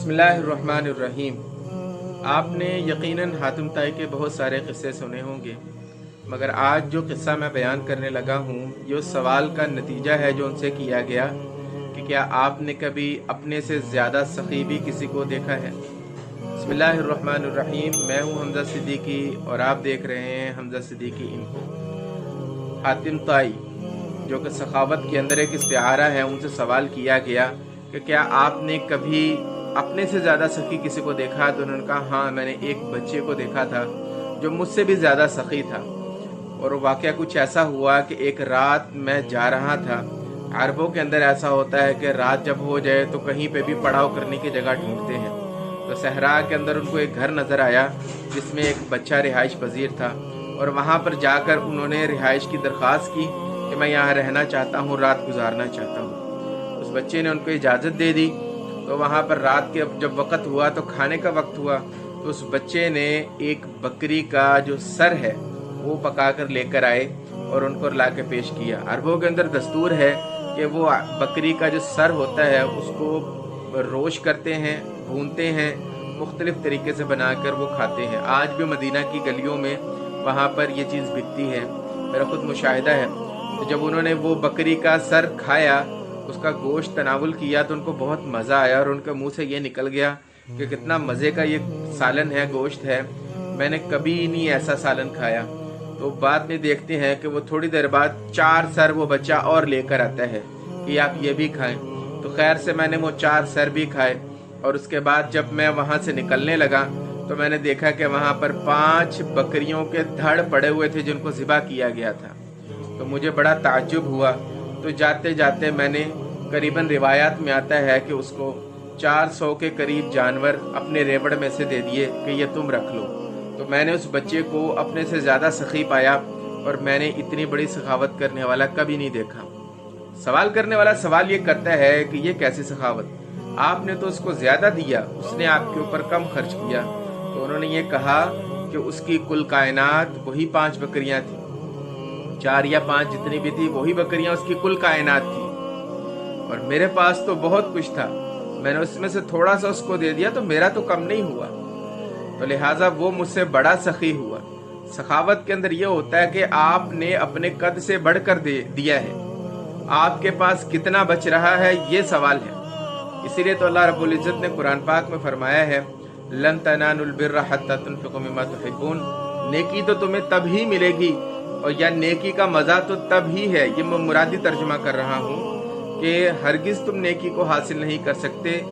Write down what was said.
बिस्मिल्लाहिर्रहमानिर्रहीम। आपने यकीनन हातिम ताई के बहुत सारे क़िस्से सुने होंगे, मगर आज जो क़िस्सा मैं बयान करने लगा हूँ ये उस सवाल का नतीजा है जो उनसे किया गया कि क्या आपने कभी अपने से ज़्यादा सख़ी भी किसी को देखा है। बिस्मिल्लाहिर्रहमानिर्रहीम। मैं हूँ हमज़ा सिद्दीकी और आप देख रहे हैं हमज़ा सिद्दीकी इन्फो। हातिम ताई जो कि सखावत के अंदर एक इस्तिआरा है, उनसे सवाल किया गया कि क्या आपने कभी अपने से ज़्यादा सखी किसी को देखा। तो उन्होंने कहा हाँ, मैंने एक बच्चे को देखा था जो मुझसे भी ज़्यादा सखी था। और वाक़या कुछ ऐसा हुआ कि एक रात मैं जा रहा था। अरबों के अंदर ऐसा होता है कि रात जब हो जाए तो कहीं पे भी पड़ाव करने की जगह ढूंढते हैं। तो सहरा के अंदर उनको एक घर नज़र आया जिसमें एक बच्चा रिहाइश पजीर था, और वहाँ पर जाकर उन्होंने रिहाइश की दरख्वास्त की कि मैं यहाँ रहना चाहता हूँ, रात गुजारना चाहता हूँ। उस बच्चे ने उनको इजाज़त दे दी। तो वहाँ पर रात के जब वक़्त हुआ तो खाने का वक्त हुआ, तो उस बच्चे ने एक बकरी का जो सर है वो पका कर लेकर आए और उनको ला के पेश किया। अरबों के अंदर दस्तूर है कि वो बकरी का जो सर होता है उसको रोश करते हैं, भूनते हैं, मुख्तलिफ़ तरीके से बनाकर वो खाते हैं। आज भी मदीना की गलियों में वहाँ पर ये चीज़ बिकती है, मेरा खुद मुशाहिदा है। तो जब उन्होंने वो बकरी का सर खाया, उसका गोश्त तनावुल किया, तो उनको बहुत मज़ा आया और उनके मुंह से ये निकल गया कि कितना मज़े का ये सालन है, गोश्त है, मैंने कभी नहीं ऐसा सालन खाया। तो बाद में देखते हैं कि वो थोड़ी देर बाद 4 सर वो बच्चा और लेकर आता है कि आप ये भी खाएं। तो खैर से मैंने वो 4 सर भी खाए, और उसके बाद जब मैं वहाँ से निकलने लगा तो मैंने देखा कि वहाँ पर 5 बकरियों के धड़ पड़े हुए थे जिनको ज़िबा किया गया था। तो मुझे बड़ा ताज्जुब हुआ। तो जाते जाते मैंने, करीबन रिवायात में आता है कि उसको 400 के करीब जानवर अपने रेवड़ में से दे दिए कि ये तुम रख लो। तो मैंने उस बच्चे को अपने से ज़्यादा सखी पाया, और मैंने इतनी बड़ी सखावत करने वाला कभी नहीं देखा। सवाल करने वाला सवाल ये करता है कि ये कैसी सखावत, आपने तो उसको ज़्यादा दिया, उसने आपके ऊपर कम खर्च किया। तो उन्होंने ये कहा कि उसकी कुल कायनात वही 5 बकरियां थी, 4 या 5 जितनी भी थी वही बकरियां उसकी कुल कायनात थी, और मेरे पास तो बहुत कुछ था, मैंने उसमें से थोड़ा सा उसको दे दिया तो मेरा तो कम नहीं हुआ। तो लिहाजा वो मुझसे बड़ा सखी हुआ। सखावत के अंदर ये होता है कि आपने अपने कद से बढ़कर दिया है, आपके पास कितना बच रहा है ये सवाल है। इसीलिए तो अल्लाह रब्बुल इज्जत ने कुरान पाक में फरमाया है, लन तनालुल बिर्रा हत्ता तुनफिकू मिम्मा तुहिब्बून। नेकी तो तुम्हें तब ही मिलेगी, और या नेकी का मज़ा तो तब ही है, ये मैं मुरादी तर्जुमा कर रहा हूँ कि हरगिज़ तुम नेकी को हासिल नहीं कर सकते